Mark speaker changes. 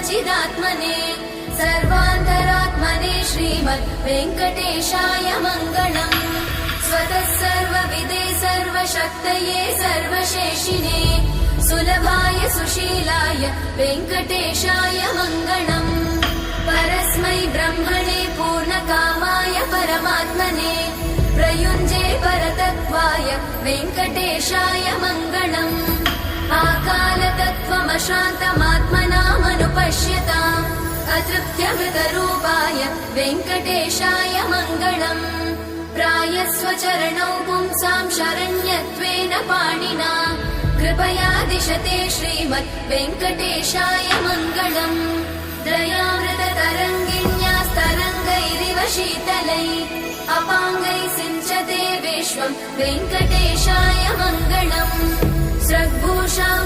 Speaker 1: चिदात्मने सर्वान्तरात्मने श्रीमद् वेङ्कटेशाय मङ्गलम्। स्वतः सर्वविदे सर्वशक्तये सर्वशेषिने सुलभाय सुशीलाय वेङ्कटेशाय मङ्गलम्। परस्मै ब्रह्मणे पूर्णकामाय परमात्मने प्रयुञ्जे परतत्त्वाय वेङ्कटेशाय मङ्गलम्। आकालतत्त्वमशान्तमात्मनामनुपश्यताम् अतृप्त्यमृतरूपाय वेङ्कटेशाय मङ्गलम्। प्रायस्वचरणौ पुंसां शरण्यत्वेन पाणिना कृपया दिशते श्रीमद् वेङ्कटेशाय मङ्गलम्। दयामृततरङ्गिण्यास्तरङ्गैरिव शीतलै अपाङ्गैः सिञ्चते विश्वं वेङ्कटेशाय मङ्गलम्। स्रग्भूषां